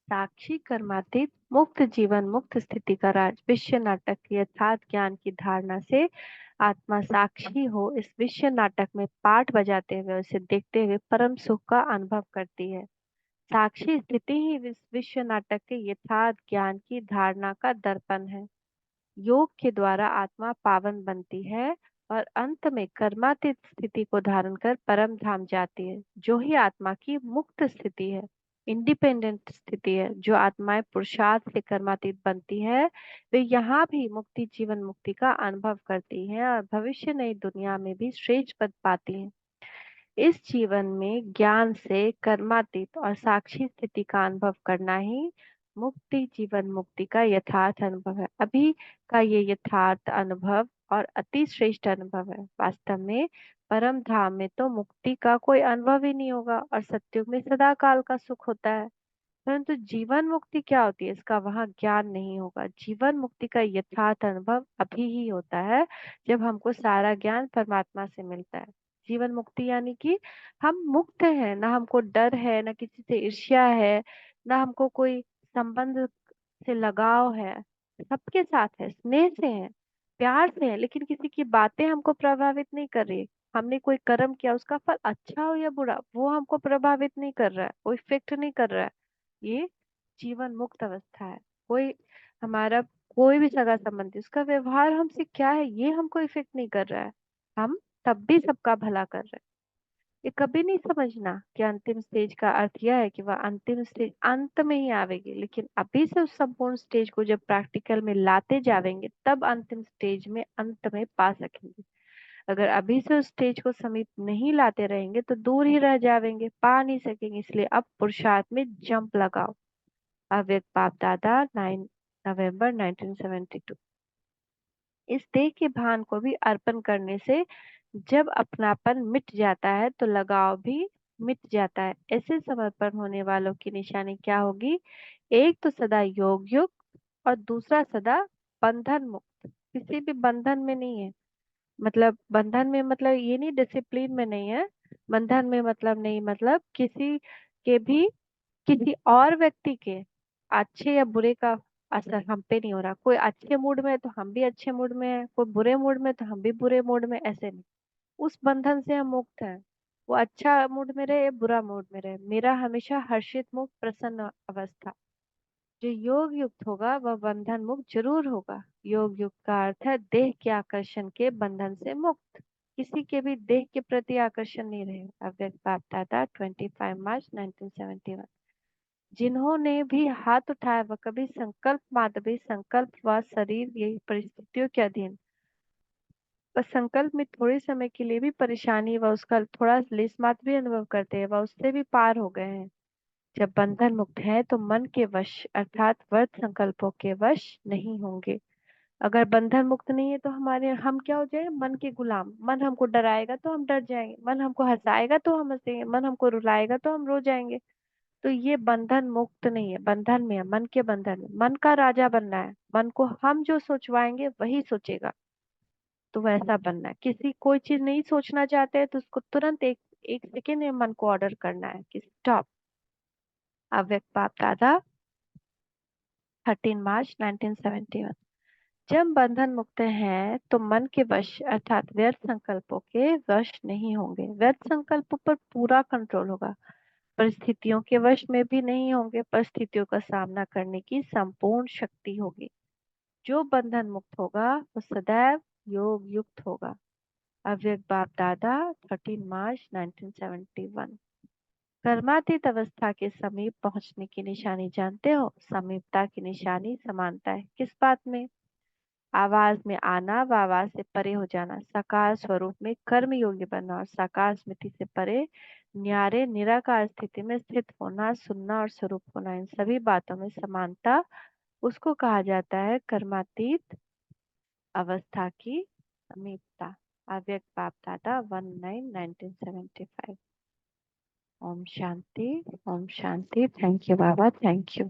साक्षी कर्मातीत मुक्त जीवन मुक्त स्थिति का राज विश्व नाटक के यथार्थ ज्ञान की धारणा से आत्मा साक्षी हो इस विश्व नाटक में पाठ बजाते हुए उसे देखते हुए परम सुख का अनुभव करती है। साक्षी स्थिति ही इस विश्व नाटक के यथार्थ ज्ञान की धारणा का दर्पण है। योग के द्वारा आत्मा पावन बनती है और अंत में कर्मातीत स्थिति को धारण कर परम धाम जाती है, जो ही आत्मा की मुक्त स्थिति है, इंडिपेंडेंट स्थिति है। जो आत्माएं पुरुषार्थ से कर्मातीत बनती है वे यहाँ भी मुक्ति जीवन मुक्ति का अनुभव करती हैं और भविष्य नई दुनिया में भी श्रेष्ठ पद पाती हैं। इस जीवन में ज्ञान से कर्मातीत और साक्षी स्थिति का अनुभव करना ही मुक्ति जीवन मुक्ति का यथार्थ अनुभव है। अभी का ये यथार्थ अनुभव और अति श्रेष्ठ अनुभव है। वास्तव में परम धाम में तो मुक्ति का कोई अनुभव ही नहीं होगा और सत्युग में सदा काल का सुख होता है। परंतु जीवन मुक्ति क्या होती है इसका वहां ज्ञान नहीं होगा। जीवन मुक्ति का यथार्थ अनुभव अभी ही होता है जब हमको सारा ज्ञान परमात्मा से मिलता है। जीवन मुक्ति यानी कि हम मुक्त हैं, ना हमको डर है, ना किसी से ईर्ष्या है, ना हमको कोई संबंध से लगाव है। सबके साथ है, स्नेह से है, प्यार से है, लेकिन किसी की बातें हमको प्रभावित नहीं कर रही। हमने कोई कर्म किया उसका फल अच्छा हो या बुरा वो हमको प्रभावित नहीं कर रहा है, वो इफेक्ट नहीं कर रहा है। ये जीवन मुक्त अवस्था है। कोई हमारा कोई भी सगा संबंधी उसका व्यवहार हमसे क्या है ये हमको इफेक्ट नहीं कर रहा है। हम तब भी सबका भला कर रहे हैं। ये कभी नहीं समझना कि अंतिम स्टेज का अर्थ यह है कि वह अंतिम स्टेज अंत में ही आवेगी, लेकिन अभी से उस संपूर्ण स्टेज को जब प्रैक्टिकल में लाते जावेंगे तब अंतिम स्टेज में अंत में पा सकेंगे। अगर अभी से उस स्टेज को समीप नहीं लाते रहेंगे तो दूर ही रह जावेंगे, पा नहीं सकेंगे। इसलिए अब पुरुषार्थ में जंप लगाओ। अव्यक्त बाप दादा 9 नवंबर 1972। इस देह के भान को भी अर्पण करने से जब अपनापन मिट जाता है तो लगाव भी मिट जाता है। ऐसे समर्पण होने वालों की निशानी क्या होगी? एक तो सदा योग युक्त और दूसरा सदा बंधन मुक्त। किसी भी बंधन में नहीं है। मतलब बंधन में मतलब ये नहीं डिसिप्लिन में नहीं है। बंधन में मतलब नहीं, मतलब किसी के भी किसी और व्यक्ति के अच्छे या बुरे का असर हम पे नहीं हो रहा। कोई अच्छे मूड में है तो हम भी अच्छे मूड में है, कोई बुरे मूड में तो हम भी बुरे मूड में, ऐसे नहीं। उस बंधन से हम मुक्त हैं। वो अच्छा मूड में रहे या बुरा मूड में रहे, मेरा हमेशा हर्षित मुक्त प्रसन्न अवस्था। जो योग युक्त होगा वह बंधन मुक्त जरूर होगा। योग युक्त का अर्थ है देह के आकर्षण के बंधन से मुक्त। किसी के भी देह के प्रति आकर्षण नहीं रहे। अव्यक्त बाप दादा 25 मार्च 1971। जिन्होंने भी हाथ उठाया वह कभी संकल्प मात्र भी संकल्प व शरीर यही परिस्थितियों के अधीन, बस संकल्प में थोड़े समय के लिए भी परेशानी व उसका थोड़ा लेस मात्र भी अनुभव करते हैं वह उससे भी पार हो गए हैं। जब बंधन मुक्त है तो मन के वश अर्थात वर्त संकल्पों के वश नहीं होंगे। अगर बंधन मुक्त नहीं है तो हमारे हम क्या हो जाएंगे? मन के गुलाम। मन हमको डराएगा तो हम डर जाएंगे, मन हमको हंसाएगा तो हम हंसेंगे, मन हमको रुलाएगा तो हम रो जाएंगे। तो ये बंधन मुक्त नहीं है, बंधन में है, मन के बंधन में। मन का राजा बनना है, मन को हम जो सोचवाएंगे वही सोचेगा। तो वैसा बनना है। किसी कोई चीज नहीं सोचना चाहते हैं तो उसको तुरंत एक एक सेकेंड में मन को ऑर्डर करना है कि स्टॉप। अव्यक्त बाप दादा 13 मार्च 1971। जब बंधन मुक्त हैं तो मन के वश अर्थात व्यर्थ संकल्पों के वश नहीं होंगे। व्यर्थ संकल्पों पर पूरा कंट्रोल होगा। परिस्थितियों के वश में भी नहीं होंगे। परिस्थितियों का सामना करने की संपूर्ण शक्ति होगी। जो बंधन मुक्त होगा वो सदैव योग युक्त होगा। अव्यक्त बाप दादा 13 मार्च 1971। कर्मातीत अवस्था के समीप पहुंचने की निशानी जानते हो? समीपता की निशानी समानता है किस बात में? आवाज में आना व आवाज से परे हो जाना, साकार स्वरूप में कर्म योग्य बनना और साकार स्मृति से परे न्यारे निराकार स्थिति में स्थित होना, सुनना और स्वरूप होना, इन सभी बातों में समानता उसको कहा जाता है कर्मातीत अवस्था की समीपता। अव्यक्त बाप दादा 19 1975। ओम शांति, ओम शांति। थैंक यू बाबा, थैंक यू।